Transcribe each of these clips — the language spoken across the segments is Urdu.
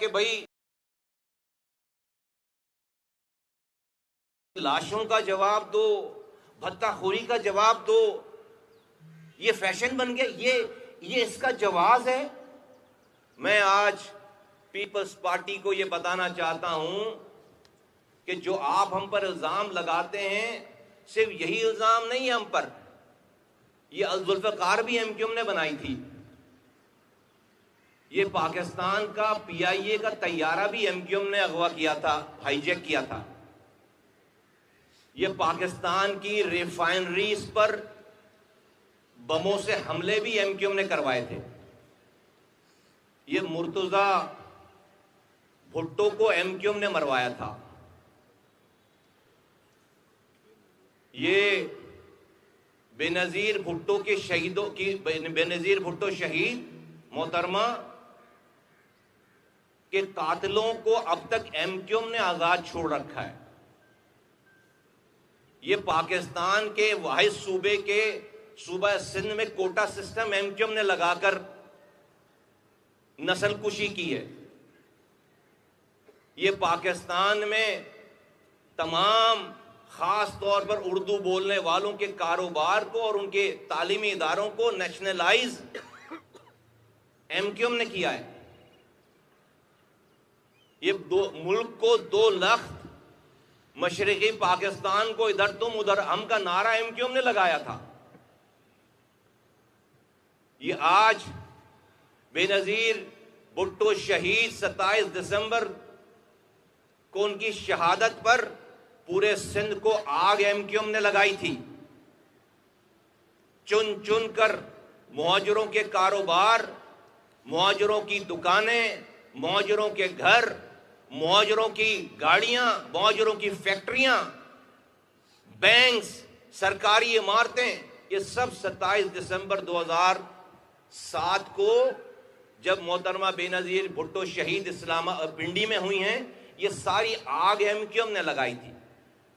کہ بھائی لاشوں کا جواب دو، بھتہ خوری کا جواب دو، یہ فیشن بن گیا، یہ اس کا جواز ہے؟ میں آج پیپلز پارٹی کو یہ بتانا چاہتا ہوں کہ جو آپ ہم پر الزام لگاتے ہیں صرف یہی الزام نہیں ہے ہم پر، یہ ذوالفقار بھی ایم کیو ایم نے بنائی تھی، یہ پاکستان کا پی آئی اے کا طیارہ بھی ایم کیو ایم نے اغوا کیا تھا، ہائی جیک کیا تھا، یہ پاکستان کی ریفائنریز پر بموں سے حملے بھی ایم کیو ایم نے کروائے تھے، یہ مرتضی بھٹو کو ایم کیو ایم نے مروایا تھا، یہ بے نظیر بھٹو کے شہیدوں کی بے نظیر بھٹو شہید محترمہ کے قاتلوں کو اب تک ایم کیو ایم نے آزاد چھوڑ رکھا ہے، یہ پاکستان کے واحد صوبہ سندھ میں quota system M Q M نے لگا کر نسل کشی کی ہے، یہ پاکستان میں تمام خاص طور پر اردو بولنے والوں کے کاروبار کو اور ان کے تعلیمی اداروں کو نیشنلائز ایم کیو ایم نے کیا ہے، یہ ملک کو 2 لخت مشرقی پاکستان کو ادھر تم ادھر ہم کا نعرہ ایم کیو ایم نے لگایا تھا، یہ آج بے نظیر بھٹو شہید 27 دسمبر کو ان کی شہادت پر پورے سندھ کو آگ ایم کیو ایم نے لگائی تھی، چن چن کر مہاجروں کے کاروبار، مہاجروں کی دکانیں، مہاجروں کے گھر، مہاجروں کی گاڑیاں، مہاجروں کی فیکٹریاں، بینکس، سرکاری عمارتیں، یہ سب 27 دسمبر 2007 کو جب محترمہ بے نظیر بھٹو شہید پنڈی میں ہوئی ہیں، یہ ساری آگ ایم کیو ایم نے لگائی تھی،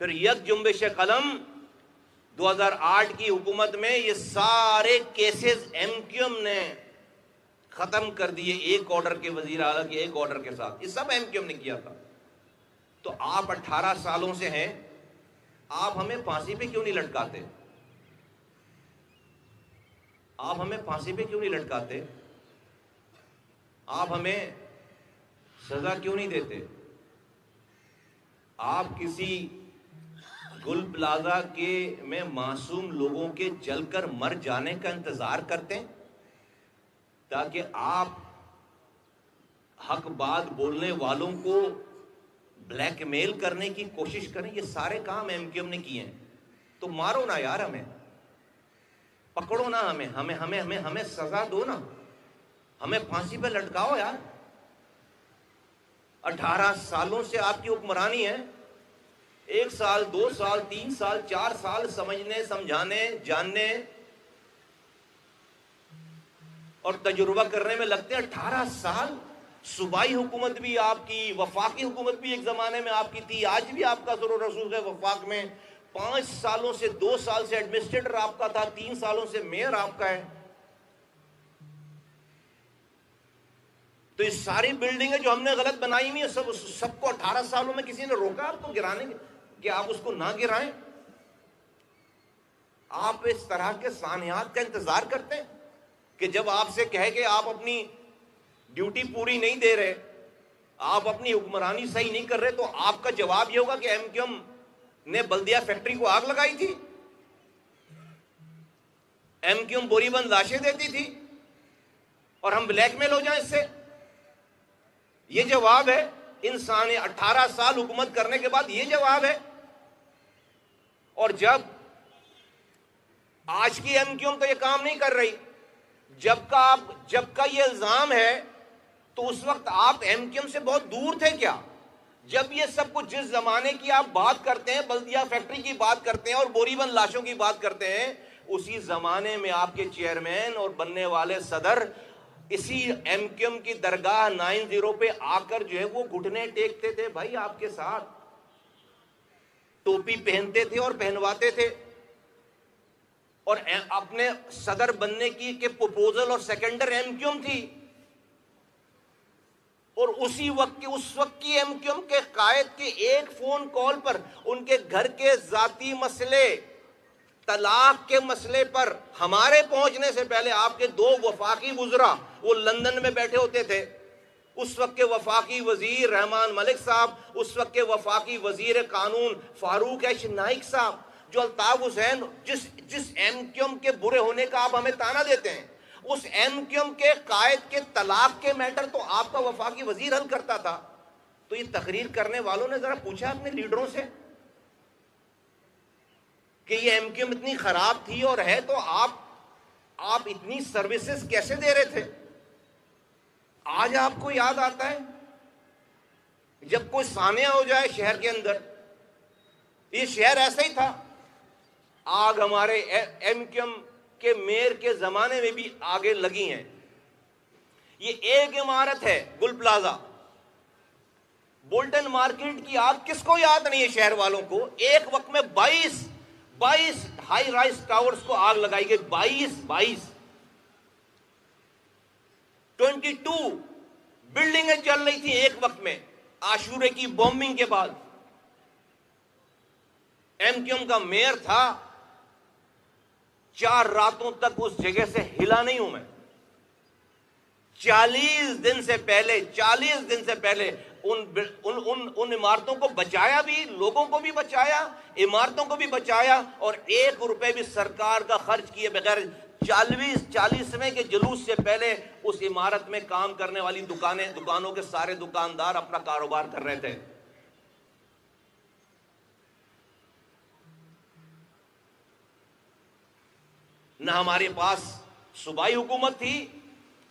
پھر یک جنبش قلم 2008 کی حکومت میں یہ سارے کیسز ایم کیو ایم نے ختم کر دیے، ایک آرڈر کے وزیر اعلیٰ کے ایک آرڈر کے ساتھ، یہ سب ایم کیو ایم نے کیا تھا۔ تو آپ 18 سالوں سے ہیں، آپ ہمیں پھانسی پہ کیوں نہیں لٹکاتے؟ آپ ہمیں پھانسی پہ کیوں نہیں لٹکاتے؟ آپ ہمیں سزا کیوں نہیں دیتے؟ آپ کسی گل پلازا میں معصوم لوگوں کے جل کر مر جانے کا انتظار کرتے ہیں تاکہ آپ حق بات بولنے والوں کو بلیک میل کرنے کی کوشش کریں؟ یہ سارے کام ایم کیو ایم نے کیے ہیں، تو مارو نا یار، ہمیں پکڑو نا، ہمیں سزا دو نا، ہمیں پھانسی پہ لٹکاؤ یار۔ 18 سالوں سے آپ کی حکمرانی ہے، 1 سال 2 سال 3 سال 4 سال سمجھنے سمجھانے جاننے اور تجربہ کرنے میں لگتے ہیں، 18 سال۔ صوبائی حکومت بھی آپ کی، وفاقی حکومت بھی ایک زمانے میں آپ کی تھی، آج بھی آپ کا ضرور رسول ہے وفاق میں، 5 سالوں سے 2 سال سے ایڈمنسٹریٹر آپ کا تھا، 3 سالوں سے میئر آپ کا ہے۔ تو یہ ساری بلڈنگیں جو ہم نے غلط بنائی ہوئی ہیں، سب کو 18 سالوں میں کسی نے روکا آپ کو گرانے کہ آپ اس کو نہ گرائیں؟ آپ اس طرح کے سانحات کا انتظار کرتے ہیں کہ جب آپ سے کہے کہ آپ اپنی ڈیوٹی پوری نہیں دے رہے، آپ اپنی حکمرانی صحیح نہیں کر رہے، تو آپ کا جواب یہ ہوگا کہ ایم کیو ایم نے بلدیہ فیکٹری کو آگ لگائی تھی، ایم کیو ایم بوری بند لاشیں دیتی تھی اور ہم بلیک میل ہو جائیں اس سے؟ یہ جواب ہے انسان 18 سال حکومت کرنے کے بعد، یہ جواب ہے؟ اور جب آج کی ایم کیو ایم تو یہ کام نہیں کر رہی، جب کا یہ الزام ہے تو اس وقت آپ ایم کیو ایم سے بہت دور تھے کیا؟ جب یہ سب کچھ جس زمانے کی آپ بات کرتے ہیں، بلدیہ فیکٹری کی بات کرتے ہیں اور بوری بند لاشوں کی بات کرتے ہیں، اسی زمانے میں آپ کے چیئرمین اور بننے والے صدر اسی ایم کیو ایم کی درگاہ 90 پہ آ کر جو ہے وہ گھٹنے ٹیکتے تھے بھائی آپ کے ساتھ، ٹوپی پہنتے تھے اور پہنواتے تھے، اور اپنے صدر بننے کی کہ پروپوزل اور سیکنڈر ایم کیو ایم تھی۔ اور اس وقت کی ایم کیو ایم کے قائد کے ایک فون کال پر ان کے گھر کے ذاتی مسئلے، طلاق کے مسئلے پر ہمارے پہنچنے سے پہلے آپ کے 2 وفاقی وزراء وہ لندن میں بیٹھے ہوتے تھے. اس وقت کے وفاقی وزیر رحمان ملک صاحب، اس وقت کے وفاقی وزیر قانون فاروق ایچ نائک صاحب، جو الطاف حسین، جس ایم کیو ایم کے برے ہونے کا آپ ہمیں تانا دیتے ہیں، اس ایم کیو ایم کے قائد کے طلاق کے میٹر تو آپ کا وفاقی وزیر حل کرتا تھا. تو یہ تقریر کرنے والوں نے ذرا پوچھا اپنے لیڈروں سے کہ یہ ایم کیو ایم اتنی خراب تھی اور ہے تو آپ اتنی سروسز کیسے دے رہے تھے؟ آج آپ کو یاد آتا ہے جب کوئی سانحہ ہو جائے شہر کے اندر. یہ شہر ایسا ہی تھا. آگ ہمارے ایم کیو ایم کے میئر کے زمانے میں بھی آگے لگی ہیں. یہ ایک عمارت ہے گل پلازا، بولٹن مارکیٹ کی آگ کس کو یاد نہیں ہے شہر والوں کو؟ ایک وقت میں 22 ہائی رائز ٹاورز کو آگ لگائی گئی. 22 بلڈنگیں چل رہی تھیں ایک وقت میں عاشورے کی بومبنگ کے بعد. ایم کیو ایم کا میئر تھا، 4 راتوں تک اس جگہ سے ہلا نہیں ہوں میں. 40 دن سے پہلے ان عمارتوں کو بچایا بھی، لوگوں کو بھی بچایا، عمارتوں کو بھی بچایا، اور 1 روپے بھی سرکار کا خرچ کیے بغیر 40ویں کے جلوس سے پہلے اس عمارت میں کام کرنے والی دکانوں کے سارے دکاندار اپنا کاروبار کر رہے تھے. نہ ہمارے پاس صوبائی حکومت تھی،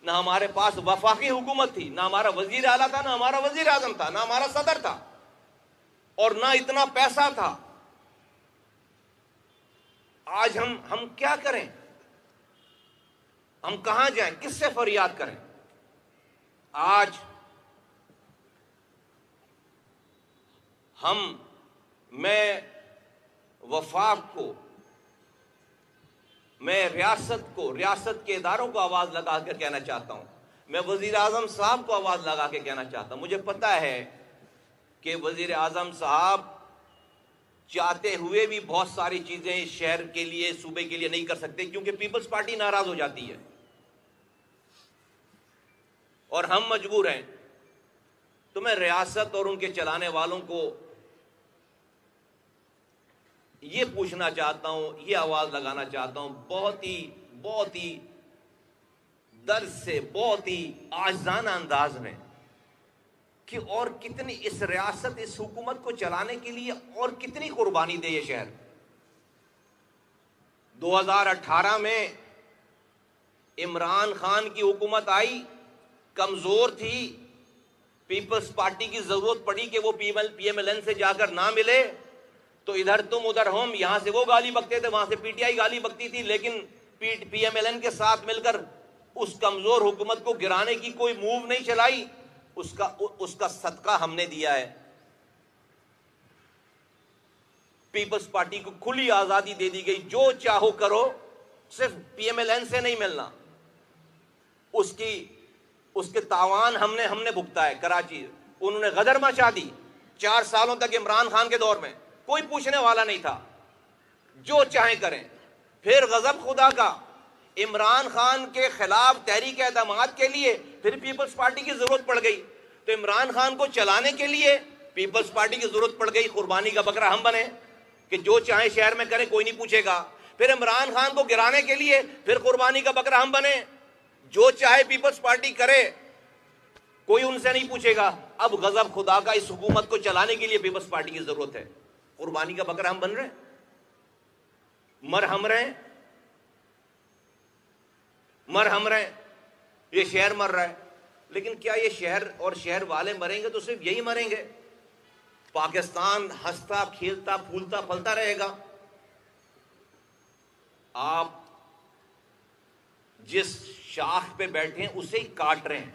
نہ ہمارے پاس وفاقی حکومت تھی، نہ ہمارا وزیر اعلیٰ تھا، نہ ہمارا وزیر اعظم تھا، نہ ہمارا صدر تھا، اور نہ اتنا پیسہ تھا. آج ہم کیا کریں؟ ہم کہاں جائیں؟ کس سے فریاد کریں؟ آج میں وفاق کو، میں ریاست کے اداروں کو آواز لگا کر کہنا چاہتا ہوں، میں وزیر اعظم صاحب کو آواز لگا کے کہنا چاہتا ہوں. مجھے پتا ہے کہ وزیر اعظم صاحب چاہتے ہوئے بھی بہت ساری چیزیں شہر کے لیے، صوبے کے لیے نہیں کر سکتے، کیونکہ پیپلز پارٹی ناراض ہو جاتی ہے اور ہم مجبور ہیں. تو میں ریاست اور ان کے چلانے والوں کو یہ پوچھنا چاہتا ہوں، یہ آواز لگانا چاہتا ہوں بہت ہی درد سے، بہت ہی عاجزانہ انداز میں، کہ اور کتنی اس ریاست، اس حکومت کو چلانے کے لیے اور کتنی قربانی دے یہ شہر. 2018 میں عمران خان کی حکومت آئی، کمزور تھی، پیپلز پارٹی کی ضرورت پڑی کہ وہ پی ایم ایل این سے جا کر نہ ملے، تو ادھر تم ادھر ہم، یہاں سے وہ گالی بکتے تھے، وہاں سے پی ٹی آئی گالی بکتی تھی، لیکن پی ایم ایل این کے ساتھ مل کر اس کمزور حکومت کو گرانے کی کوئی موو نہیں چلائی. اس کا صدقہ ہم نے دیا ہے. پیپلز پارٹی کو کھلی آزادی دے دی گئی، جو چاہو کرو، صرف پی ایم ایل این سے نہیں ملنا. اس کے تاوان ہم نے بھگتا ہے. کراچی انہوں نے غدر مچا دی 4 سالوں تک. عمران خان کے دور میں کوئی پوچھنے والا نہیں تھا، جو چاہیں کریں. پھر غضب خدا کا، عمران خان کے خلاف تحریک اعتماد کے لیے پھر پیپلز پارٹی کی ضرورت پڑ گئی. تو عمران خان کو چلانے کے لیے پیپلز پارٹی کی ضرورت پڑ گئی. قربانی کا بکرا ہم بنے کہ جو چاہیں شہر میں کریں، کوئی نہیں پوچھے گا. پھر عمران خان کو گرانے کے لیے پھر قربانی کا بکرا ہم بنے، جو چاہے پیپلز پارٹی کرے، کوئی ان سے نہیں پوچھے گا. اب غضب خدا کا، اس حکومت کو چلانے کے لیے پیپلز پارٹی کی ضرورت ہے. قربانی کا بکرا ہم بن رہے ہیں، مرہم رہے ہیں. یہ شہر مر رہا ہے، لیکن کیا یہ شہر اور شہر والے مریں گے تو صرف یہی مریں گے؟ پاکستان ہنستا کھیلتا پھولتا پھلتا رہے گا؟ آپ جس شاخ پہ بیٹھے ہیں اسے ہی کاٹ رہے ہیں.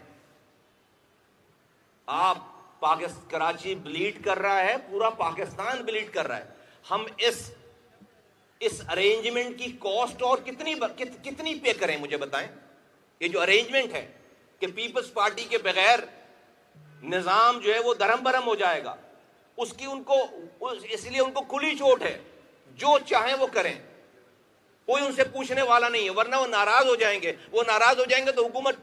آپ کراچی بلیڈ کر رہا ہے، پورا پاکستان بلیڈ کر رہا ہے. ہم اس ارینجمنٹ کی کاسٹ اور کتنی پے کریں؟ مجھے بتائیں. یہ جو ارینجمنٹ ہے کہ پیپلز پارٹی کے بغیر نظام جو ہے وہ درہم برہم ہو جائے گا. اس لیے ان کو کھلی چھوٹ ہے, جو چاہیں وہ کریں, کوئی ان سے پوچھنے والا نہیں ہے, ورنہ وہ ناراض ہو جائیں گے تو حکومت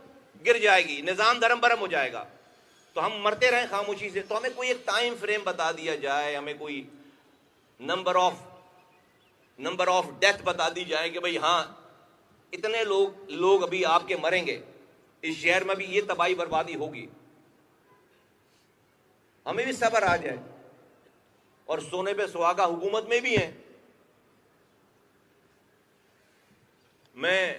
گر جائے گی, نظام درہم برہم ہو جائے گا. تو ہم مرتے رہیں خاموشی سے. تو ہمیں کوئی ایک ٹائم فریم بتا دیا جائے, ہمیں کوئی نمبر آف ڈیتھ بتا دی جائے کہ بھئی ہاں اتنے لوگ ابھی آپ کے مریں گے, اس شہر میں بھی یہ تباہی بربادی ہوگی. ہمیں بھی صبر آ جائے, اور سونے پہ سہاگا حکومت میں بھی ہیں. میں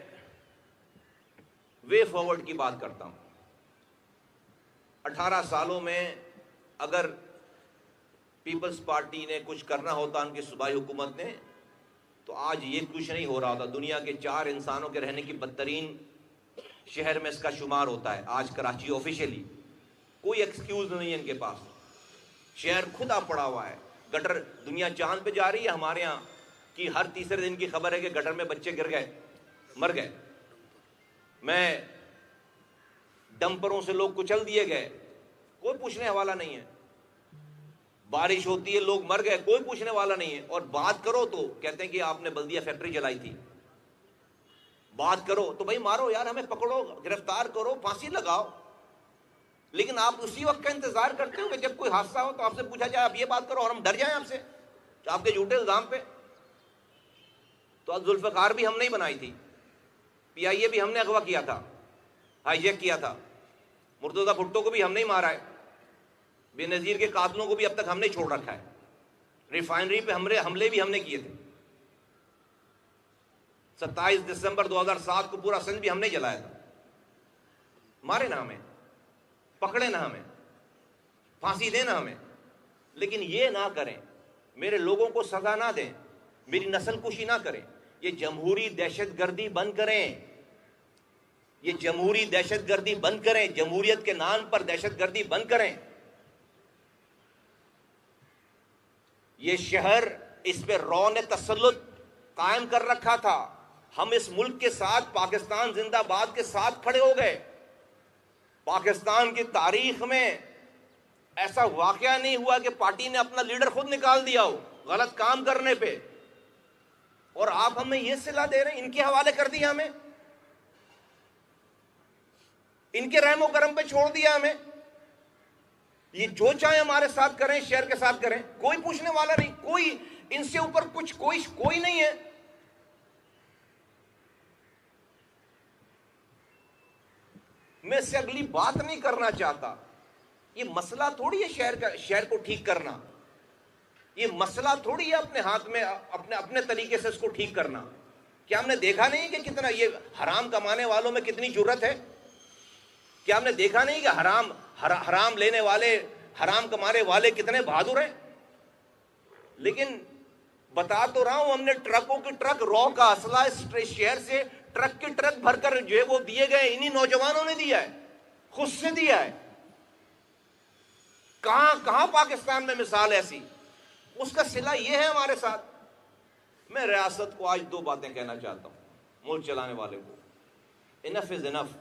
وے فارورڈ کی بات کرتا ہوں. 18 سالوں میں اگر پیپلز پارٹی نے کچھ کرنا ہوتا ان کی صوبائی حکومت نے, تو آج یہ کچھ نہیں ہو رہا ہوتا. دنیا کے 4 انسانوں کے رہنے کی بدترین شہر میں اس کا شمار ہوتا ہے آج کراچی آفیشیلی. کوئی ایکسکیوز نہیں ہے ان کے پاس. شہر کھدا پڑا ہوا ہے. گٹر, دنیا چاند پہ جا رہی ہے, ہمارے ہاں کی ہر تیسرے دن کی خبر ہے کہ گٹر میں بچے گر گئے, مر گئے. میں ڈمپروں سے لوگ کچل دیے گئے, کوئی پوچھنے والا نہیں ہے. بارش ہوتی ہے لوگ مر گئے, کوئی پوچھنے والا نہیں ہے. اور بات کرو تو کہتے ہیں کہ آپ نے بلدیہ فیکٹری جلائی تھی. بات کرو تو بھائی مارو یار, ہمیں پکڑو, گرفتار کرو, پھانسی لگاؤ. لیکن آپ اسی وقت کا انتظار کرتے ہو کہ جب کوئی حادثہ ہو تو آپ سے پوچھا جائے آپ یہ بات کرو, اور ہم ڈر جائیں آپ سے آپ کے جھوٹے الزام پہ. تو ذوالفقار بھی ہم نہیں بنائی تھی, PIA بھی ہم نے اغوا کیا تھا, ہائی جیک کیا تھا. مرتضیٰ بھٹو کو بھی ہم نہیں مارا ہے. بے نظیر کے قاتلوں کو بھی اب تک ہم نہیں چھوڑ رکھا ہے. ریفائنری پہ حملے بھی ہم نے کیے تھے. 27 دسمبر 2007 کو پورا سندھ بھی ہم نے جلایا تھا. مارے نہ ہمیں, پکڑے نہ ہمیں, پھانسی دینا ہمیں. لیکن یہ نہ کریں, میرے لوگوں کو سزا نہ دیں, میری نسل کشی نہ کریں. یہ جمہوری دہشت گردی بند کریں, یہ جمہوری دہشت گردی بند کریں, جمہوریت کے نام پر دہشت گردی بند کریں. یہ شہر اس پہ رو نے تسلط قائم کر رکھا تھا. ہم اس ملک کے ساتھ, پاکستان زندہ باد کے ساتھ کھڑے ہو گئے. پاکستان کی تاریخ میں ایسا واقعہ نہیں ہوا کہ پارٹی نے اپنا لیڈر خود نکال دیا ہو غلط کام کرنے پہ. اور آپ ہمیں یہ صلاح دے رہے ہیں, ان کے حوالے کر دیا ہمیں, ان کے رحم و کرم پہ چھوڑ دیا ہمیں. یہ جو چاہے ہمارے ساتھ کریں, شہر کے ساتھ کریں, کوئی پوچھنے والا نہیں, کوئی ان سے اوپر کچھ کوئی نہیں ہے. میں اس سے اگلی بات نہیں کرنا چاہتا. یہ مسئلہ تھوڑی ہے شہر کو ٹھیک کرنا. یہ مسئلہ تھوڑی ہے اپنے ہاتھ میں اپنے طریقے سے اس کو ٹھیک کرنا. کیا ہم نے دیکھا نہیں کہ کتنا یہ حرام کمانے والوں میں کتنی جرت ہے؟ کیا ہم نے دیکھا نہیں کہ حرام لینے والے, حرام کمانے والے کتنے بہادر ہیں؟ لیکن بتا تو رہا ہوں, ہم نے ٹرکوں کی ٹرک رو کا اسلحہ اس شہر سے ٹرک کی ٹرک بھر کر جو ہے وہ دیے گئے, انہی نوجوانوں نے دیا ہے, خود سے دیا ہے. کہاں پاکستان میں مثال ایسی؟ اس کا صلہ یہ ہے ہمارے ساتھ. میں ریاست کو آج 2 باتیں کہنا چاہتا ہوں, ملک چلانے والے کو, انف از انف.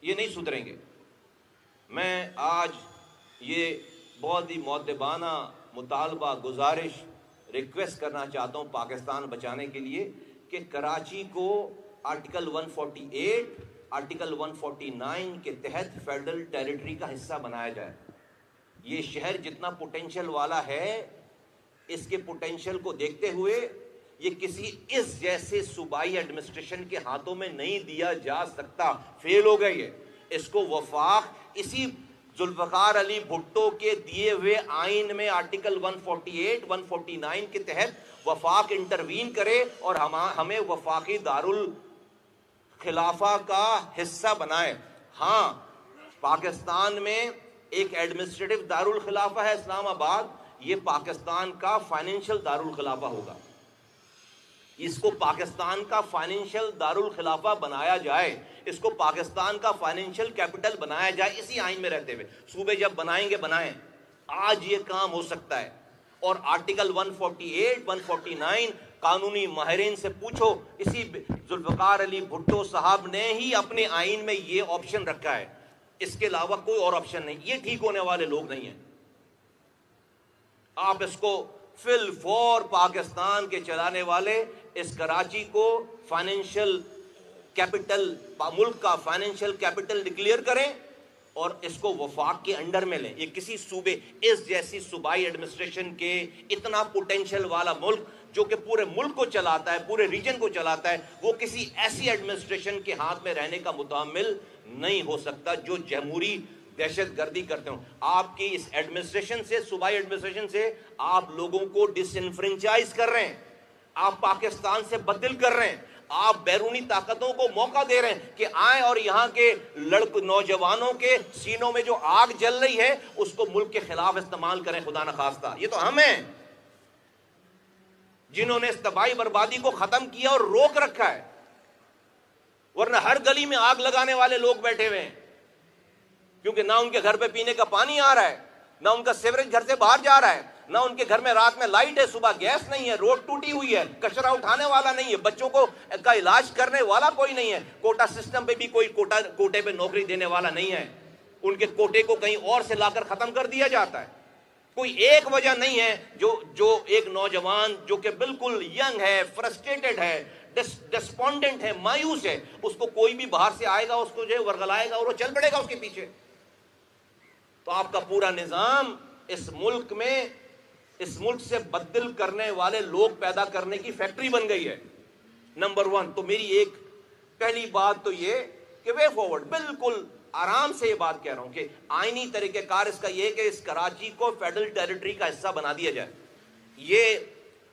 یہ نہیں سدھریں گے. میں آج یہ بہت ہی مؤدبانہ مطالبہ, گزارش, ریکویسٹ کرنا چاہتا ہوں پاکستان بچانے کے لیے کہ کراچی کو آرٹیکل 148, آرٹیکل 149 کے تحت فیڈرل ٹیریٹری کا حصہ بنایا جائے. یہ شہر جتنا پوٹینشل والا ہے, اس کے پوٹینشل کو دیکھتے ہوئے یہ کسی اس جیسے صوبائی ایڈمنسٹریشن کے ہاتھوں میں نہیں دیا جا سکتا. فیل ہو گئی ہے. اس کو وفاق اسی ذوالفقار علی بھٹو کے دیے ہوئے آئین میں آرٹیکل 148, 149 کے تحت وفاق انٹروین کرے اور ہمیں وفاقی دارالخلافہ کا حصہ بنائے. ہاں, پاکستان میں ایک ایڈمنسٹریٹو دارالخلافہ ہے اسلام آباد, یہ پاکستان کا فائنینشل دارالخلافہ ہوگا. اس کو پاکستان کا فائنینشل دارالخلافہ بنایا جائے, اس کو پاکستان کا فائنینشل کیپٹل بنایا جائے اسی آئین میں رہتے ہوئے. صوبے جب بنائیں گے بنائیں, آج یہ کام ہو سکتا ہے. اور آرٹیکل 148, 149 قانونی ماہرین سے پوچھو, اسی ذوالفقار علی بھٹو صاحب نے ہی اپنے آئین میں یہ آپشن رکھا ہے اس کے علاوہ کوئی اور آپشن نہیں. یہ ٹھیک ہونے والے لوگ نہیں ہیں. آپ اس کو فی الفور پاکستان کے چلانے والے اس کراچی کو فائنینشیل کیپٹل، ملک کا فائنینشیل کیپٹل ڈکلیئر کریں اور اس کو وفاق کے انڈر میں لیں. یہ کسی صوبے، اس جیسی صوبائی ایڈمنسٹریشن کے اتنا پوٹینشیل والا ملک جو کہ پورے ملک کو چلاتا ہے، پورے ریجن کو چلاتا ہے، وہ کسی ایسی ایڈمنسٹریشن کے ہاتھ میں رہنے کا متحمل نہیں ہو سکتا جو جمہوری دہشت گردی کرتے ہوں. آپ کی اس ایڈمنسٹریشن سے، صوبائی ایڈمنسٹریشن سے آپ لوگوں کو ڈس انفرنچائز کر رہے ہیں، آپ پاکستان سے بدل کر رہے ہیں، آپ بیرونی طاقتوں کو موقع دے رہے ہیں کہ آئیں اور یہاں کے نوجوانوں کے سینوں میں جو آگ جل رہی ہے اس کو ملک کے خلاف استعمال کریں. خدا نخواستہ یہ تو ہم ہیں جنہوں نے اس تباہی بربادی کو ختم کیا اور روک رکھا ہے، ورنہ ہر گلی میں آگ لگانے والے لوگ بیٹھے ہوئے ہیں، کیونکہ نہ ان کے گھر پہ پینے کا پانی آ رہا ہے، نہ ان کا سیوریج گھر سے باہر جا رہا ہے، نہ ان کے گھر میں رات میں لائٹ ہے، صبح گیس نہیں ہے، روڈ ٹوٹی ہوئی ہے، کچرا اٹھانے والا نہیں ہے، بچوں کو کا علاج کرنے والا کوئی نہیں ہے، کوٹا سسٹم پہ بھی کوئی کوٹے پہ نوکری دینے والا نہیں ہے، ان کے کوٹے کو کہیں اور سے لا کر ختم کر دیا جاتا ہے. کوئی ایک وجہ نہیں ہے جو ایک نوجوان جو کہ بالکل ینگ ہے، فرسٹریٹڈ ہے، ڈسپونڈنٹ ہے، مایوس ہے، اس کو کوئی بھی باہر سے آئے گا، اس کو جو ہے ورغلائے گا اور وہ چل پڑے گا اس کے پیچھے. تو آپ کا پورا نظام اس ملک میں، اس ملک سے بدل کرنے والے لوگ پیدا کرنے کی فیکٹری بن گئی ہے. نمبر 1 تو میری ایک پہلی بات تو یہ کہ وے فارورڈ، بالکل آرام سے یہ بات کہہ رہا ہوں کہ آئینی طریقہ کار اس کا یہ کہ اس کراچی کو فیڈرل ٹیریٹری کا حصہ بنا دیا جائے.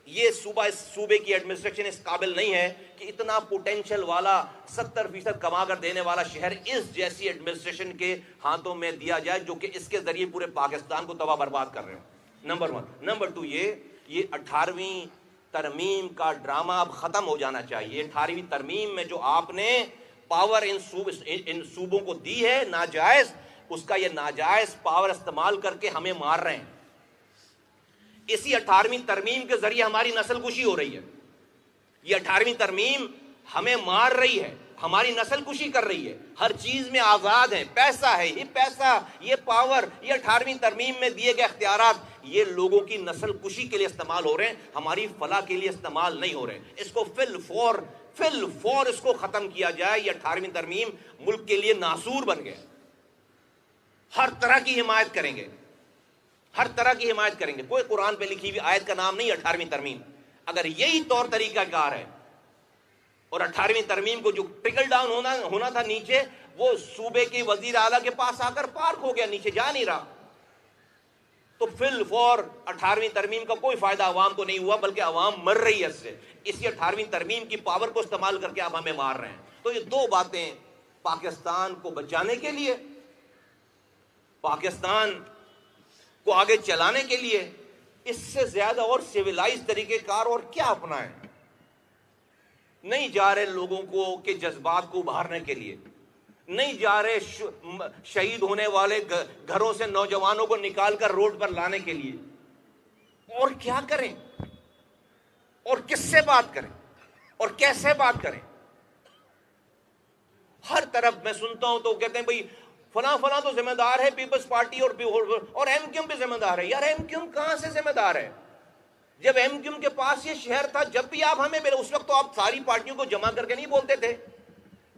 یہ صوبے کی ایڈمنسٹریشن اس قابل نہیں ہے کہ اتنا پوٹینشیل والا 70% کما کر دینے والا شہر اس جیسی ایڈمنسٹریشن کے ہاتھوں میں دیا جائے جو کہ اس کے ذریعے پورے پاکستان کو تباہ برباد کر رہے ہوں. نمبر 1. نمبر 2 یہ 18ویں ترمیم کا ڈرامہ اب ختم ہو جانا چاہیے. 18ویں ترمیم میں جو آپ نے پاور ان صوبوں کو دی ہے ناجائز، اس کا یہ ناجائز پاور استعمال کر کے ہمیں مار رہے ہیں. اسی 18ویں ترمیم کے ذریعے ہماری نسل کشی ہو رہی ہے. یہ 18ویں ترمیم ہمیں مار رہی ہے، ہماری نسل کشی کر رہی ہے. ہر چیز میں آزاد ہیں، پیسہ ہے، یہ پیسہ، یہ پاور، یہ 18ویں ترمیم میں دیے گئے اختیارات یہ لوگوں کی نسل کشی کے لیے استعمال ہو رہے ہیں، ہماری فلاح کے لیے استعمال نہیں ہو رہے ہیں. اس کو فی الفور اس کو ختم کیا جائے. یہ 18ویں ترمیم ملک کے لیے ناسور بن گیا. ہر طرح کی حمایت کریں گے، ہر طرح کی حمایت کریں گے. کوئی قرآن پہ لکھی ہوئی آیت کا نام نہیں 18ویں ترمیم. اگر یہی طور طریقہ کار ہے اور 18ویں ترمیم کو جو ٹرکل ڈاؤن ہونا تھا نیچے، وہ صوبے کے وزیر اعلیٰ کے پاس آ کر پارک ہو گیا، نیچے جا نہیں رہا، تو فی الفور 18ویں ترمیم کا کوئی فائدہ عوام کو نہیں ہوا، بلکہ عوام مر رہی ہے اس سے. اسی 18ویں ترمیم کی پاور کو استعمال کر کے آپ ہمیں مار رہے ہیں. تو یہ دو باتیں پاکستان کو بچانے کے لیے، پاکستان کو آگے چلانے کے لیے، اس سے زیادہ اور سیولائز طریقہ کار اور کیا اپنائیں؟ نہیں جا رہے لوگوں کو کے جذبات کو ابھارنے کے لیے، نہیں جا رہے شہید ہونے والے گھروں سے نوجوانوں کو نکال کر روڈ پر لانے کے لیے. اور کیا کریں اور کس سے بات کریں اور کیسے بات کریں؟ ہر طرف میں سنتا ہوں تو کہتے ہیں بھئی فلاں تو ذمہ دار ہے پیپلز پارٹی اور ایم کیو ایم بھی ذمہ دار ہے. یار ایم کیو ایم کہاں سے ذمہ دار ہے؟ جب ایم کیو ایم کے پاس یہ شہر تھا، جب بھی آپ ہمیں ملے اس وقت تو آپ ساری پارٹیوں کو جمع کر کے نہیں بولتے تھے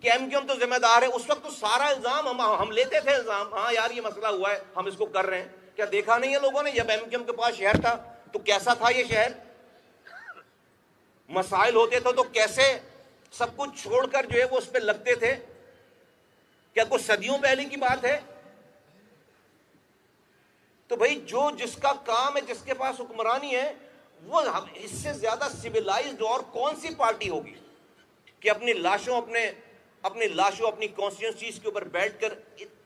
کہ ایم کیو ایم تو ذمہ دار ہے. اس وقت تو سارا الزام ہم لیتے تھے، الزام ہاں یار یہ مسئلہ ہوا ہے، ہم اس کو کر رہے ہیں. کیا دیکھا نہیں ہے لوگوں نے جب ایم کیو ایم کے پاس شہر تھا تو کیسا تھا یہ شہر؟ مسائل ہوتے تھے تو کیسے سب کچھ چھوڑ کر جو ہے وہ اس پہ لگتے تھے؟ کیا کچھ صدیوں پہلے کی بات ہے؟ تو بھائی جو جس کا کام ہے، جس کے پاس حکمرانی ہے، وہ اس سے زیادہ سویلائزڈ اور کون سی پارٹی ہوگی کہ اپنی لاشوں اپنی کانسٹیٹوئنسیز کے اوپر بیٹھ کر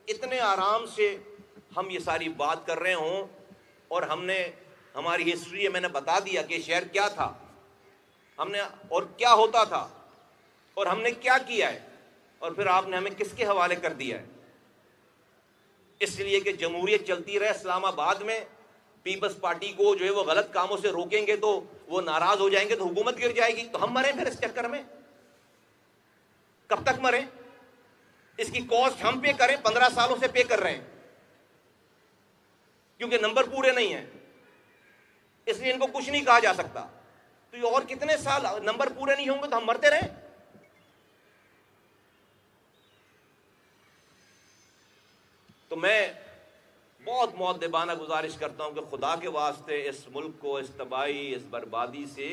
اتنے آرام سے ہم یہ ساری بات کر رہے ہوں. اور ہم نے ہماری ہسٹری میں نے بتا دیا کہ شہر کیا تھا، ہم نے اور کیا ہوتا تھا اور ہم نے کیا کیا ہے، اور پھر آپ نے ہمیں کس کے حوالے کر دیا ہے. اس لیے کہ جمہوریت چلتی رہے اسلام آباد میں، پیپلز پارٹی کو جو ہے وہ غلط کاموں سے روکیں گے تو وہ ناراض ہو جائیں گے تو حکومت گر جائے گی. تو ہم مریں پھر اس چکر میں؟ کب تک مریں؟ اس کی کاسٹ ہم پے کریں، 15 سالوں سے پے کر رہے ہیں کیونکہ نمبر پورے نہیں ہیں، اس لیے ان کو کچھ نہیں کہا جا سکتا۔ تو یہ اور کتنے سال نمبر پورے نہیں ہوں گے تو ہم مرتے رہیں؟ تو میں بہت مؤدبانہ گزارش کرتا ہوں کہ خدا کے واسطے اس ملک کو اس تباہی، اس بربادی سے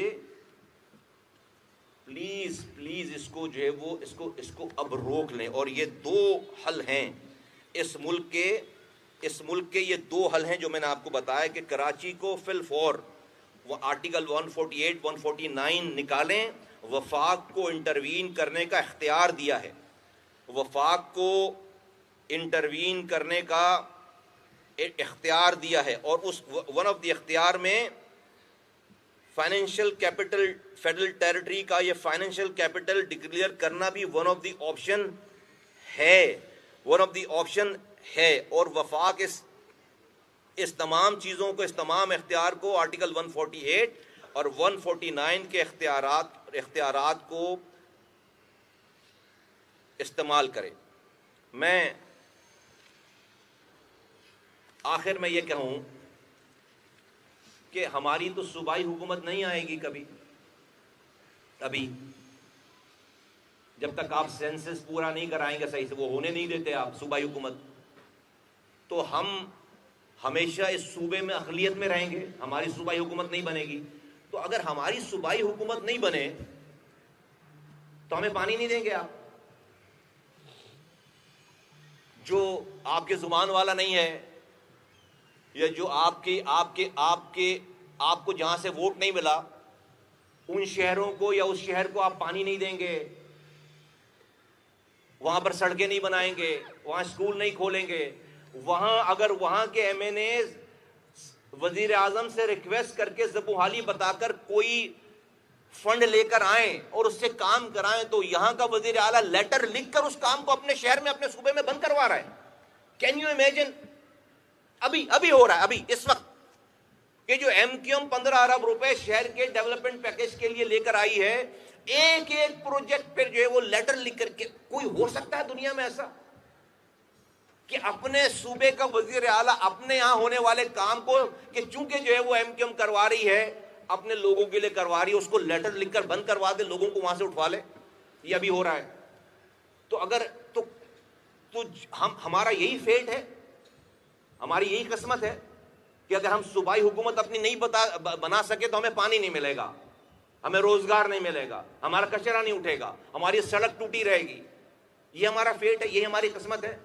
پلیز پلیز اس کو جو ہے وہ اس کو اب روک لیں۔ اور یہ دو حل ہیں اس ملک کے یہ دو حل ہیں جو میں نے آپ کو بتایا کہ کراچی کو فی الفور وہ آرٹیکل 148 149 نکالیں، وفاق کو انٹروین کرنے کا اختیار دیا ہے، وفاق کو انٹروین کرنے کا اختیار دیا ہے، اور اس ون آف دی اختیار میں فائنینشیل کیپٹل فیڈرل ٹیریٹری کا یہ فائنینشیل کیپٹل ڈکلیئر کرنا بھی ون آف دی آپشن ہے، اور وفاق اس تمام چیزوں کو، اس تمام اختیار کو آرٹیکل 148 اور 149 کے اختیارات کو استعمال کرے۔ میں آخر میں یہ کہوں کہ ہماری تو صوبائی حکومت نہیں آئے گی ابھی جب تک آپ سینسس پورا نہیں کرائیں گے صحیح سے، وہ ہونے نہیں دیتے آپ صوبائی حکومت، تو ہم ہمیشہ اس صوبے میں اقلیت میں رہیں گے، ہماری صوبائی حکومت نہیں بنے گی۔ تو اگر ہماری صوبائی حکومت نہیں بنے تو ہمیں پانی نہیں دیں گے آپ، جو آپ کے زبان والا نہیں ہے، یا جو آپ کو جہاں سے ووٹ نہیں ملا، ان شہروں کو یا اس شہر کو آپ پانی نہیں دیں گے، وہاں پر سڑکیں نہیں بنائیں گے، وہاں اسکول نہیں کھولیں گے، وہاں اگر وہاں کے ایم این اے وزیر اعظم سے ریکویسٹ کر کے زبوحالی بتا کر کوئی فنڈ لے کر آئیں اور اس سے کام کرائیں، تو یہاں کا وزیر اعلیٰ لیٹر لکھ کر اس کام کو اپنے شہر میں، اپنے صوبے میں بند کروا رہا ہے۔ Can you imagine? ابھی ہو رہا ہے، ابھی اس وقت، کہ جو ایم کیو ایم 15 ارب روپے شہر کے ڈیولپمنٹ پیکج کے لیے لے کر آئی ہے، ایک پروجیکٹ پہ جو ہے وہ لیٹر لکھ کر کے، کوئی ہو سکتا ہے دنیا میں ایسا کہ اپنے صوبے کا وزیر اعلیٰ اپنے یہاں ہونے والے کام کو، کہ چونکہ جو ہے وہ ایم کیو ایم کروا رہی ہے، اپنے لوگوں کے لیے کروا رہی ہے، اس کو لیٹر لکھ کر بند کروا دے، لوگوں کو وہاں سے اٹھوا لے؟ یہ ابھی ہو رہا ہے۔ تو ہمارا یہی فیٹ ہے، ہماری یہی قسمت ہے کہ اگر ہم صوبائی حکومت اپنی نہیں بنا سکے تو ہمیں پانی نہیں ملے گا، ہمیں روزگار نہیں ملے گا، ہمارا کچرا نہیں اٹھے گا، ہماری سڑک ٹوٹی رہے گی۔ یہ ہمارا فیٹ ہے، یہ ہماری قسمت ہے۔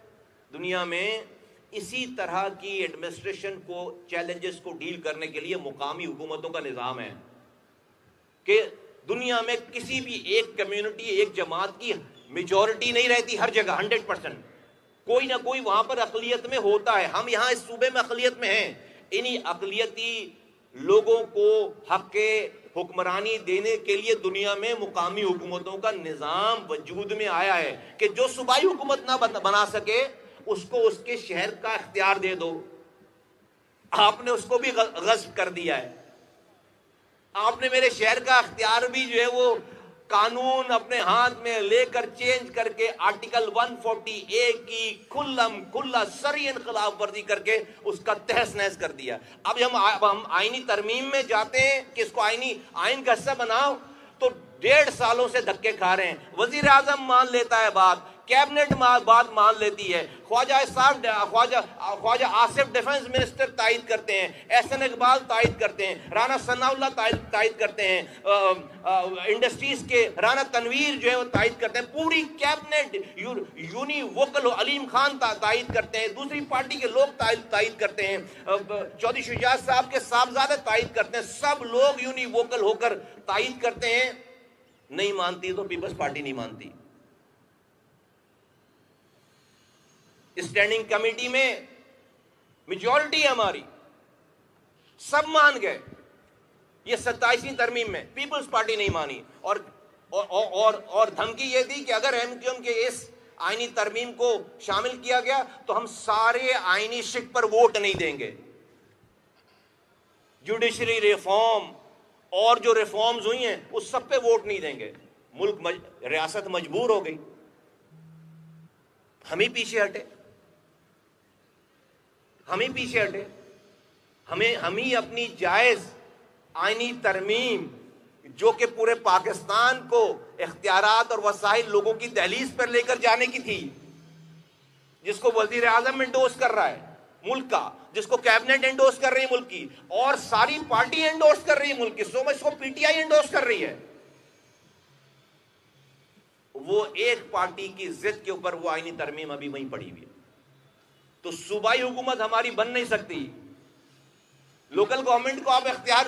دنیا میں اسی طرح کی ایڈمنسٹریشن کو، چیلنجز کو ڈیل کرنے کے لیے مقامی حکومتوں کا نظام ہے کہ دنیا میں کسی بھی ایک کمیونٹی، ایک جماعت کی میجورٹی نہیں رہتی ہر جگہ 100%، کوئی نہ کوئی وہاں پر اقلیت میں ہوتا ہے۔ ہم یہاں اس صوبے میں اقلیت میں ہیں، انہی اقلیتی لوگوں کو حق حکمرانی دینے کے لیے دنیا میں مقامی حکومتوں کا نظام وجود میں آیا ہے کہ جو صوبائی حکومت نہ بنا سکے اس کو اس کے شہر کا اختیار دے دو۔ آپ نے اس کو بھی غصب کر دیا ہے، آپ نے میرے شہر کا اختیار بھی جو ہے وہ قانون اپنے ہاتھ میں لے کر چینج کر کے آرٹیکل 148 کی کھلا سرین خلاف ورزی کر کے اس کا تہس نہس کر دیا۔ اب ہم آئینی ترمیم میں جاتے ہیں کہ اس کو آئین کا حصہ بناؤ، تو 1.5 سالوں سے دھکے کھا رہے ہیں۔ وزیر اعظم مان لیتا ہے بات، کیبنٹ بات مان لیتی ہے، خواجہ آصف ڈیفنس منسٹر تائید کرتے ہیں، احسن اقبال تائید کرتے ہیں، رانا ثناء اللہ تائید کرتے ہیں، انڈسٹریز کے رانا تنویر جو ہے وہ تائید کرتے ہیں، پوری کیبنٹ یونی ووکل علیم خان تائید کرتے ہیں، دوسری پارٹی کے لوگ تائید کرتے ہیں، چودھری شجاعت صاحب کے صاحبزادے تائید کرتے ہیں، سب لوگ یونی ووکل ہو کر تائید کرتے ہیں۔ نہیں مانتی تو پیپلز پارٹی نہیں مانتی۔ اسٹینڈنگ کمیٹی میں میجورٹی ہے ہماری، سب مان گئے۔ یہ 27ویں ترمیم میں پیپلز پارٹی نہیں مانی، اور دھمکی یہ تھی کہ اگر ایم کیو ایم کے اس آئینی ترمیم کو شامل کیا گیا تو ہم سارے آئینی شک پر ووٹ نہیں دیں گے، جوڈیشری ریفارم اور جو ریفارمز ہوئی ہیں اس سب پہ ووٹ نہیں دیں گے۔ ریاست مجبور ہو گئی، ہم ہی پیچھے ہٹے، ہم ہی اپنی جائز آئینی ترمیم جو کہ پورے پاکستان کو اختیارات اور وسائل لوگوں کی دہلیز پر لے کر جانے کی تھی، جس کو وزیر اعظم انڈورس کر رہا ہے ملک کا، جس کو کیبنٹ انڈورس کر رہی ہے ملک کی، اور ساری پارٹی انڈورس کر رہی ہے ملک کی، سو مچ کو پی ٹی آئی انڈورس کر رہی ہے، وہ ایک پارٹی کی ضد کے اوپر وہ آئینی ترمیم ابھی وہیں پڑی ہوئی ہے۔ تو صوبائی حکومت ہماری بن نہیں سکتی، لوکل گورنمنٹ کو آپ اختیار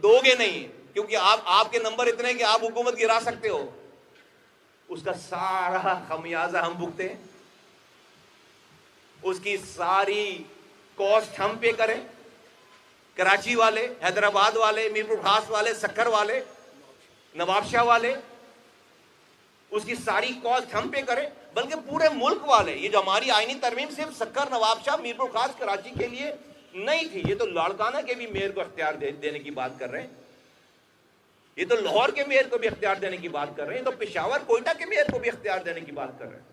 دو گے نہیں، کیونکہ آپ کے نمبر اتنے کہ آپ حکومت گرا سکتے ہو، اس کا سارا خمیازہ ہم بھگتے ہیں، اس کی ساری کاسٹ ہم پے کریں، کراچی والے، حیدرآباد والے، میرپور خاص والے، سکھر والے، نواب شاہ والے، اس کی ساری کاسٹ ہم پے کریں، بلکہ پورے ملک والے۔ یہ جو ہماری آئینی ترمیم صرف سکھر، نواب شاہ، میرپور خاص، کراچی کے لیے نہیں تھی، یہ تو لاڑکانہ کے بھی میئر کو اختیار دینے کی بات کر رہے ہیں، یہ تو لاہور کے میئر کو بھی اختیار دینے کی بات کر رہے ہیں، تو پشاور، کوئٹہ کے میئر کو بھی اختیار دینے کی بات کر رہے ہیں،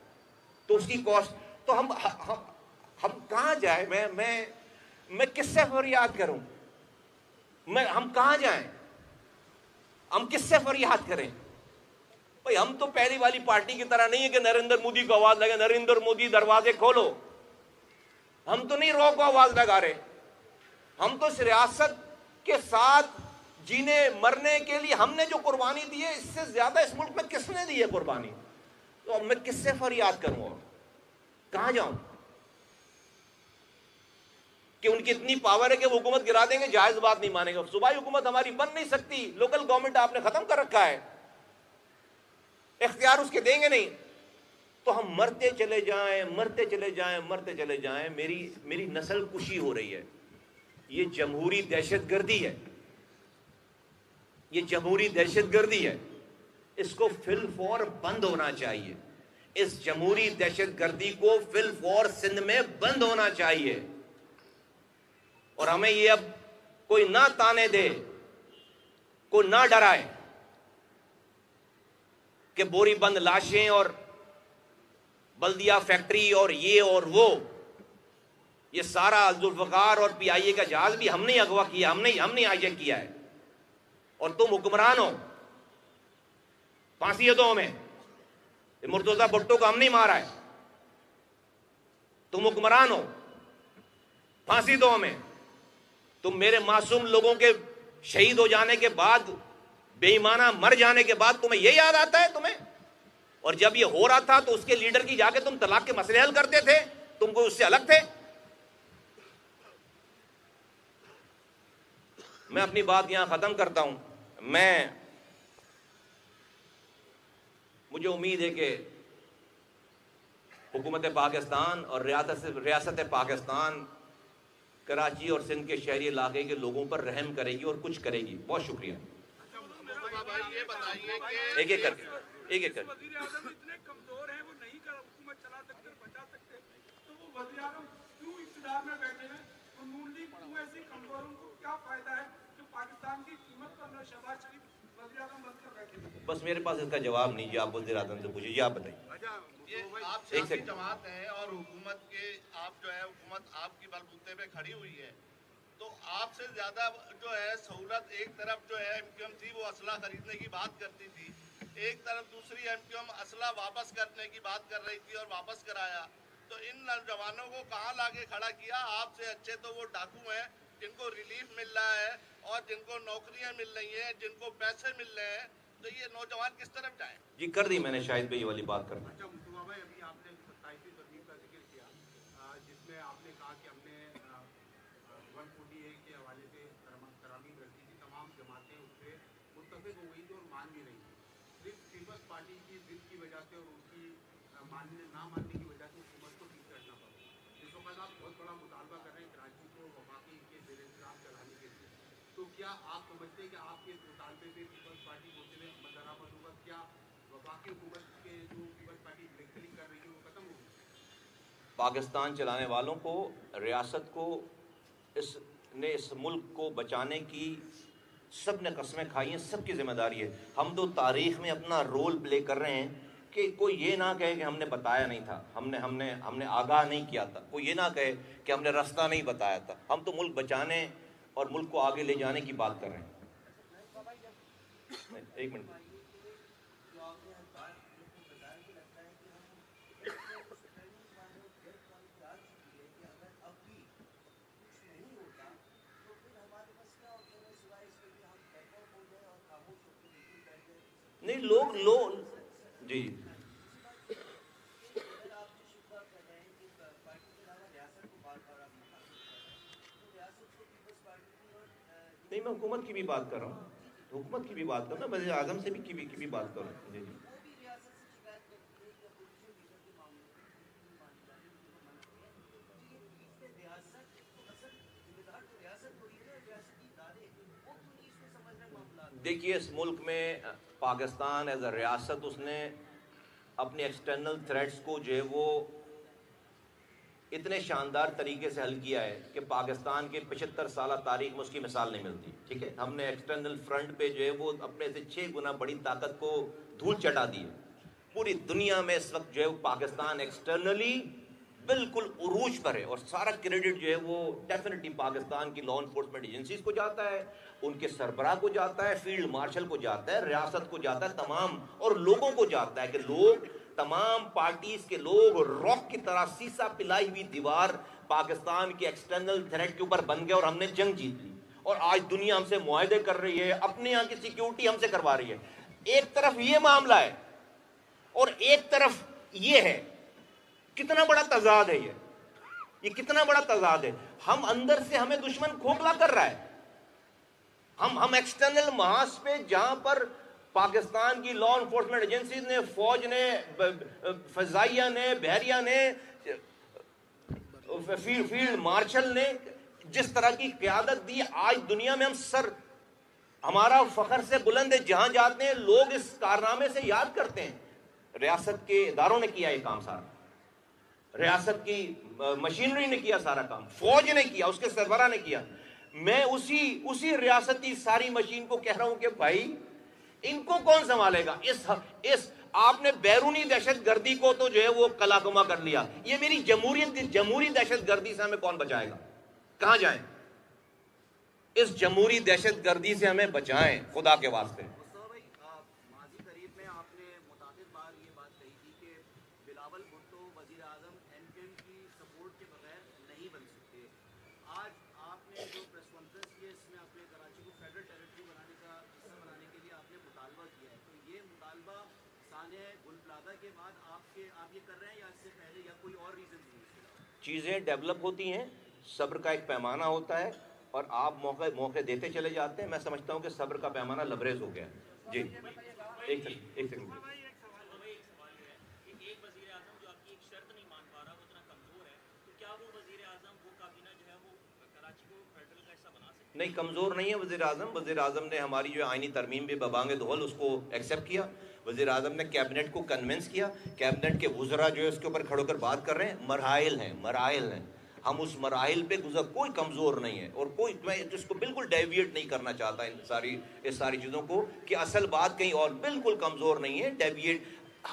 تو اس کی کاسٹ، تو ہم کہاں جائیں؟ میں کس سے فریاد کروں؟ ہم کہاں جائیں؟ ہم کس سے فریاد کریں؟ بھئی ہم تو پہلی والی پارٹی کی طرح نہیں ہے کہ نریندر مودی کو آواز لگے، نریندر مودی دروازے کھولو، ہم تو نہیں رو کو آواز لگا رہے، ہم تو اس ریاست کے ساتھ جینے مرنے کے لیے ہم نے جو قربانی دی ہے، اس سے زیادہ اس ملک میں کس نے دی ہے قربانی؟ تو اب میں کس سے فریاد کروں اور کہاں جاؤں؟ کہ ان کی اتنی پاور ہے کہ وہ حکومت گرا دیں گے، جائز بات نہیں مانیں گے، صوبائی حکومت ہماری بن نہیں سکتی، لوکل گورنمنٹ آپ نے ختم کر رکھا ہے، اختیار اس کے دیں گے نہیں، تو ہم مرتے چلے جائیں، میری نسل کشی ہو رہی ہے، یہ جمہوری دہشت گردی ہے، اس کو فی الفور بند ہونا چاہیے، اس جمہوری دہشت گردی کو فی الفور سندھ میں بند ہونا چاہیے، اور ہمیں یہ اب کوئی نہ تانے دے، کوئی نہ ڈرائے کہ بوری بند لاشیں اور بلدیہ فیکٹری اور یہ اور وہ، یہ سارا ذوالفقار اور پی آئی اے کا جہاز بھی ہم نے اغوا کیا، ہم نے ہائی جیک کیا ہے، اور تم حکمران ہو، پھانسی دو ہمیں، مرتضیٰ بھٹو کو ہم نہیں مارا ہے، تم حکمران ہو، پھانسی دو ہمیں، تم میرے معصوم لوگوں کے شہید ہو جانے کے بعد، بے ایمانہ مر جانے کے بعد تمہیں یہ یاد آتا ہے تمہیں؟ اور جب یہ ہو رہا تھا تو اس کے لیڈر کی جا کے تم طلاق کے مسئلے حل کرتے تھے، تم کو اس سے الگ تھے؟ میں اپنی بات یہاں ختم کرتا ہوں، مجھے امید ہے کہ حکومت پاکستان اور ریاست پاکستان کراچی اور سندھ کے شہری علاقے کے لوگوں پر رحم کرے گی اور کچھ کرے گی۔ بہت شکریہ۔ ایک ایک کر وزیر اعظم اتنے کمزور ہیں، وہ نہیں کر حکومت چلا سکتے، بچا سکتے، تو وہ وزیر اعظم کیوں اقتدار میں بیٹھے ہیں؟ اور نون لیگ کیوں ایسی کمزور، ان کو کیا فائدہ ہے جو پاکستان کی قیمت پر شہباز شریف وزیر اعظم بن کر بیٹھے ہیں؟ بس میرے پاس اس کا جواب نہیں، جی آپ وزیر اعظم سے پوچھیے، جی آپ بتائیے۔ یہ آپ سیاسی جماعت ہیں اور حکومت کے آپ جو ہے حکومت آپ کی بلبوتے پہ کھڑی ہوئی ہے، تو آپ سے زیادہ جو ہے سہولت ایک طرف جو ہے ایم کیو ایم تھی، وہ اسلحہ خریدنے کی بات کرتی تھی، ایک طرف دوسری ایم کیو ایم اسلحہ واپس کرنے کی بات کر رہی تھی اور واپس کرایا، تو ان نوجوانوں کو کہاں لاگے کھڑا کیا؟ آپ سے اچھے تو وہ ڈاکو ہیں جن کو ریلیف مل رہا ہے اور جن کو نوکریاں مل رہی ہیں، جن کو پیسے مل رہے ہیں، تو یہ نوجوان کس طرف جائیں؟ جی کر دی میں نے، شاہد بھائی یہ والی بات کرنا۔ اچھا مصطفیٰ بھائی، ابھی آپ نے 27ویں ترمیم کا ذکر کیا، جس میں آپ نے کہا کہ ہم نے 140A کے حوالے سے ترامیم رکھی تھی، تمام جماعتیں اس پہ متفق ہو گئی تھی اور مان بھی رہی تھی، صرف پیپلز پارٹی کی ضد کی وجہ سے اور ان کی نہ ماننے کی وجہ سے حکومت کو پیچھے ہٹنا پڑا۔ اس وقت آپ بہت بڑا مطالبہ کر رہے ہیں کراچی کو وفاقی کے زیر انتظام چلانے کے لیے، تو کیا آپ سمجھتے ہیں کہ آپ کے اس مطالبے پہ پیپلز پارٹی کو عمل درآمد ہوگا؟ کیا وفاقی حکومت کے جو پیپلز پارٹی بلیکمیننگ کر رہی ہے وہ ختم ہوگی؟ پاکستان چلانے والوں کو، ریاست کو، اس ملک کو بچانے کی سب نے قسمیں کھائی ہیں، سب کی ذمہ داری ہے۔ ہم تو تاریخ میں اپنا رول پلے کر رہے ہیں کہ کوئی یہ نہ کہے کہ ہم نے بتایا نہیں تھا، ہم نے آگاہ نہیں کیا تھا، کوئی یہ نہ کہے کہ ہم نے راستہ نہیں بتایا تھا. ہم تو ملک بچانے اور ملک کو آگے لے جانے کی بات کر رہے ہیں. ایک منٹ. نہیں لوگ جی نہیں، میں حکومت کی بھی بات کر رہا ہوں، حکومت کی بھی بات کر رہا ہوں، وزیر اعظم سے بھی کی بھی بات کر رہا ہوں. جی جی دیکھیے، اس ملک میں پاکستان ایز اے ریاست اس نے اپنے ایکسٹرنل تھریٹس کو جو ہے وہ اتنے شاندار طریقے سے حل کیا ہے کہ پاکستان کے 75 سالہ تاریخ میں اس کی مثال نہیں ملتی. ٹھیک ہے، ہم نے ایکسٹرنل فرنٹ پہ جو ہے وہ اپنے سے 6 گنا بڑی طاقت کو دھول چٹا دی ہے. پوری دنیا میں اس وقت جو ہے وہ پاکستان ایکسٹرنلی بالکل عروج پر ہے، اور سارا کریڈٹ جو ہے وہ ڈیفینیٹلی پاکستان کی لا انفورسمنٹ ایجنسیز کو جاتا ہے، ان کے سربراہ کو جاتا ہے، فیلڈ مارشل کو جاتا ہے، ریاست کو جاتا ہے، تمام اور لوگوں کو جاتا ہے کہ لوگ، تمام پارٹیز کے لوگ راک کی طرح سیسا پلائی ہوئی دیوار پاکستان کے ایکسٹرنل تھریٹ کے اوپر بن گئے اور ہم نے جنگ جیت لی. اور آج دنیا ہم سے معاہدے کر رہی ہے، اپنے یہاں کی سیکیورٹی ہم سے کروا رہی ہے. ایک طرف یہ معاملہ ہے اور ایک طرف یہ ہے. کتنا بڑا تضاد ہے یہ کتنا بڑا تضاد ہے. ہم اندر سے ہمیں دشمن کھوکھلا کر رہا ہے. ہم ایکسٹرنل محاذ پہ جہاں پر پاکستان کی لا انفورسمنٹ ایجنسیز نے، فوج نے، فضائیہ نے، بحریہ نے، فیلڈ مارشل نے جس طرح کی قیادت دی، آج دنیا میں ہمارا فخر سے بلند ہے. جہاں جاتے ہیں لوگ اس کارنامے سے یاد کرتے ہیں. ریاست کے اداروں نے کیا یہ کام سارا، ریاست کی مشینری نے کیا سارا کام، فوج نے کیا، اس کے سربراہ نے کیا. میں اسی ریاستی ساری مشین کو کہہ رہا ہوں کہ بھائی ان کو کون سنبھالے گا؟ اس آپ نے بیرونی دہشت گردی کو تو جو ہے وہ کلاکما کر لیا. یہ میری جمہوری دہشت گردی سے ہمیں کون بچائے گا؟ کہاں جائیں؟ اس جمہوری دہشت گردی سے ہمیں بچائیں خدا کے واسطے. ماضی قریب میں آپ نے متعدد بار یہ بات کہی تھی کہ بلاول بھٹو وزیر اعظم NPM کی سپورٹ کے بغیر نہیں بن سکتے. آج آپ نے جو پریس کانفرنس کی ہے اس میں آپ نے کراچی کو فیڈرل ٹیریٹری بنانے کا حصہ بنانے کے لیے آپ نے مطالبہ کیا ہے. تو یہ مطالبہ سانحہ گل پلازہ کے بعد آپ یہ کر رہے ہیں یا اس سے پہلے، یا کوئی اور ریزن نہیں ہے؟ چیزیں ڈیولپ ہوتی ہیں، صبر کا ایک پیمانہ ہوتا ہے، اور آپ موقع دیتے چلے جاتے ہیں. میں سمجھتا ہوں کہ صبر کا پیمانہ لبریز ہو گیا. جی ایک سیکنڈ. ایک وزیر اعظم جو آپ کی ایک شرط نہیں مان پا رہا، وہ اتنا کمزور ہے، تو کیا وہ وزیر اعظم، وہ کابینہ جو ہے وہ کراچی کو فیڈرل کا حصہ بنا سکتے؟ نہیں، کمزور نہیں ہے وزیر اعظم. وزیر اعظم نے ہماری جو آئینی ترمیم بھی ببانگ دول اس کو ایکسیپٹ کیا. وزیر اعظم نے کیبنٹ کو کنونس کیا. کیبنٹ کے وزراء جو ہے اس کے اوپر کھڑے ہو کر بات کر رہے ہیں. مراحل ہیں ہم اس مراحل پہ کوئی کمزور نہیں ہے. اور میں اس کو بالکل ڈیویٹ نہیں کرنا چاہتا اس ساری چیزوں کو کہ اصل بات کہیں اور. بالکل کمزور نہیں ہے، ڈیویٹ.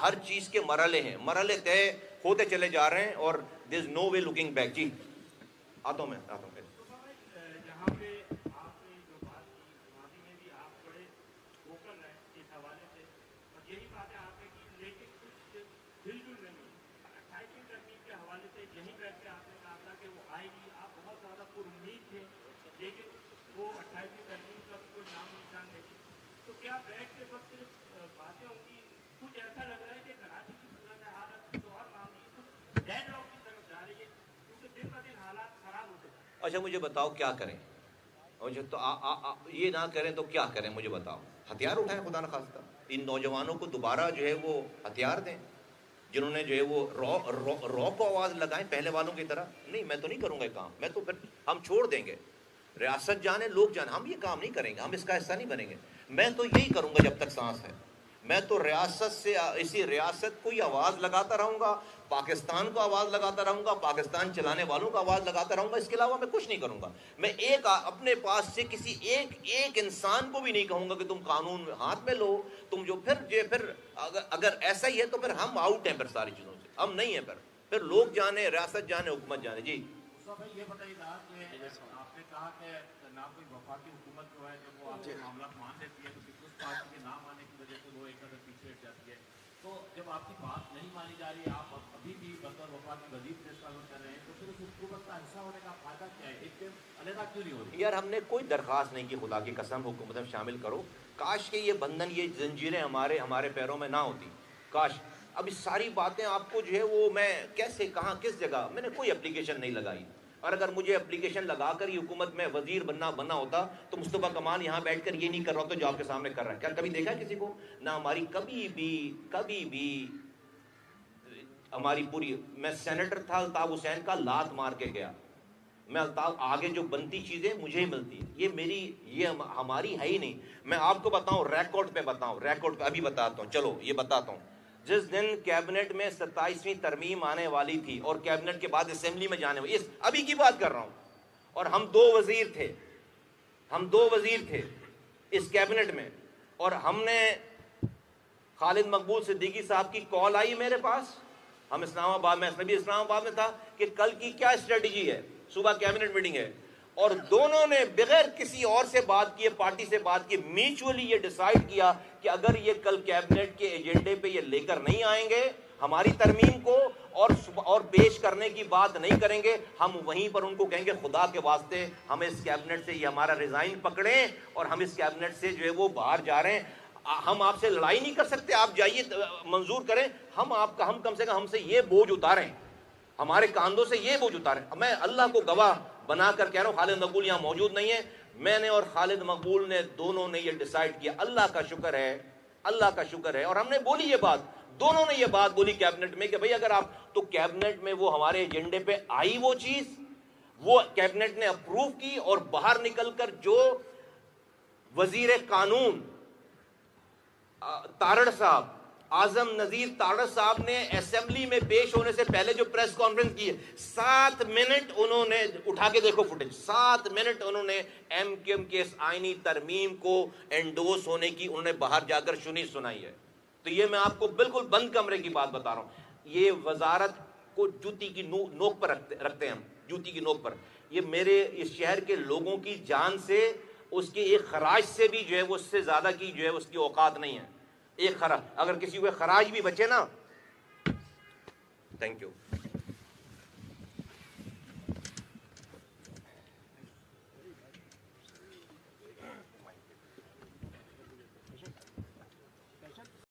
ہر چیز کے مرحلے ہیں، مرحلے طے ہوتے چلے جا رہے ہیں، اور دیر از نو وے لوکنگ بیک. جی آتا ہوں میں. جہاں پہ آپ نے جو بات کی، ماضی میں بھی آپ بڑے ووکل رہے اس حوالے سے، اور یہی بات ہے آپ نے کی، لیکن کچھ ہل جل نہیں. 28ویں ترمیم کے حوالے سے یہیں بیٹھ کے آپ نے کہا تھا کہ وہ آئے گی، آپ بہت زیادہ پر امید تھے، لیکن وہ 28ویں ترمیم کا کوئی نام نشان نہیں. تو کیا بیٹھ کے وقت باتیں ہوں گی؟ کچھ ایسا لگ رہا ہے کہ کراچی کی صورت حالت کچھ اور معاملے کچھ ڈیڈ لاک کی طرف جا رہی ہے، کیونکہ دن بہ دن حالات خراب ہوتے ہیں. اچھا مجھے بتاؤ کیا کریں؟ تو یہ نہ کریں تو کیا کریں؟ مجھے بتاؤ. ہتھیار اٹھائیں خدا نخواستہ. ان نوجوانوں کو دوبارہ جو ہے وہ ہتھیار دیں، جنہوں نے جو ہے وہ رو کو آواز لگائیں پہلے والوں کی طرح. نہیں، میں تو نہیں کروں گا یہ کام. میں تو پھر ہم چھوڑ دیں گے. ریاست جانے، لوگ جانے، ہم یہ کام نہیں کریں گے. ہم اس کا حصہ نہیں بنیں گے. میں تو یہی کروں گا جب تک سانس ہے. میں تو ریاست سے اسی ریاست کو ہی آواز لگاتا رہوں گا, پاکستان کو آواز لگاتا رہوں گا, پاکستان چلانے والوں کو آواز لگاتا رہوں گا. اس کے علاوہ میں کچھ نہیں کروں گا. میں ایک اپنے پاس سے کسی ایک انسان کو بھی نہیں کہوں گا کہ تم قانون ہاتھ میں لو, تم جو پھر اگر ایسا ہی ہے تو پھر ہم آؤٹ ہیں, پھر ساری چیزوں سے ہم نہیں ہیں. پھر لوگ جانے, ریاست جانے, حکومت جانے. جی بھائی یہ بتائیے گا کہ آپ نے کہا کہ نہ کوئی وفاقی حکومت جو ہے جب وہ آپ کے معاملات مان لیتی ہے تو پیپلز پارٹی کے نہ ماننے کی وجہ سے وہ ایک قدر پیچھے ہٹ جاتی ہے. تو جب آپ کی بات نہیں مانی جا رہی ہے, آپ ابھی بھی بطور وفاقی وزیر فیصلہ کر رہے ہیں, تو پھر اس حکومت کا حصہ ہونے کا فائدہ کیا ہے؟ ایک علیحدہ کیوں نہیں ہو رہی؟ یار ہم نے کوئی درخواست نہیں کی خدا کی قسم حکومت میں شامل کرو. کاش کہ یہ بندھن, یہ زنجیریں ہمارے پیروں میں نہ ہوتی. کاش. اب اس ساری باتیں آپ کو جو ہے وہ میں کیسے, کہاں, کس جگہ, میں نے کوئی اپلیکیشن نہیں لگائی. اور اگر مجھے اپلیکیشن لگا کر یہ حکومت میں وزیر بننا ہوتا تو مصطفیٰ کمال یہاں بیٹھ کر یہ نہیں کر رہا ہوتا جو آپ کے سامنے کر رہا ہے. کیا کبھی دیکھا ہے کسی کو؟ نہ ہماری کبھی بھی ہماری پوری, میں سینیٹر تھا, الطاف حسین کا لات مار کے گیا. میں الطاف, آگے جو بنتی چیزیں مجھے ہی ملتی ہیں, یہ ہماری ہے ہی نہیں. میں آپ کو بتاؤں, ریکارڈ پہ ابھی بتاتا ہوں, چلو یہ بتاتا ہوں. جس دن کیبنٹ میں 27ویں ترمیم آنے والی تھی اور کیبنٹ کے بعد اسمبلی میں جانے والی, ابھی کی بات کر رہا ہوں, اور ہم دو وزیر تھے اس کیبنٹ میں, اور ہم نے خالد مقبول صدیقی صاحب کی کال آئی میرے پاس, ہم اسلام آباد میں تھا کہ کل کی کیا اسٹریٹجی ہے, صبح کیبنٹ میٹنگ ہے, اور دونوں نے بغیر کسی اور سے بات کیے, پارٹی سے بات کی, میوچولی یہ ڈیسائیڈ کیا کہ اگر یہ کل کیبنٹ کے ایجنڈے پہ یہ لے کر نہیں آئیں گے ہماری ترمیم کو اور پیش کرنے کی بات نہیں کریں گے, ہم وہیں پر ان کو کہیں گے خدا کے واسطے ہمیں اس کیبنٹ سے یہ ہمارا ریزائن پکڑیں اور ہم اس کیبنٹ سے جو ہے وہ باہر جا رہے ہیں. ہم آپ سے لڑائی نہیں کر سکتے, آپ جائیے منظور کریں, ہم کم سے کم ہم سے یہ بوجھ اتاریں, ہمارے کاندھوں سے یہ بوجھ اتاریں. میں اللہ کو گواہ بنا کر کہہ رہا ہوں, خالد مقبول یہاں موجود نہیں ہے, میں نے اور خالد مقبول نے دونوں نے یہ ڈیسائیڈ کیا. اللہ کا شکر ہے, اور ہم نے بولی یہ بات, دونوں نے یہ بات بولی کیبنٹ میں کہ بھئی اگر آپ, تو کیبنٹ میں وہ ہمارے ایجنڈے پہ آئی, وہ چیز وہ کیبنٹ نے اپروو کی, اور باہر نکل کر جو وزیر قانون تارڑ صاحب, اعظم نذیر تارڑ صاحب نے اسمبلی میں پیش ہونے سے پہلے جو پریس کانفرنس کی ہے, 7 منٹ انہوں نے, اٹھا کے دیکھو فوٹیج, 7 منٹ انہوں نے ایم کیو ایم کے اس آئینی ترمیم کو انڈوس ہونے کی انہوں نے باہر جا کر سنائی ہے. تو یہ میں آپ کو بالکل بند کمرے کی بات بتا رہا ہوں. یہ وزارت کو جوتی کی نوک پر رکھتے ہیں ہم, جوتی کی نوک پر. یہ میرے اس شہر کے لوگوں کی جان سے, اس کے ایک خراج سے بھی جو ہے وہ اس سے زیادہ کی جو ہے اس کی اوقات نہیں ہے. ایک خراج, اگر کسی کو خراج بھی بچے نا, تھینک یو.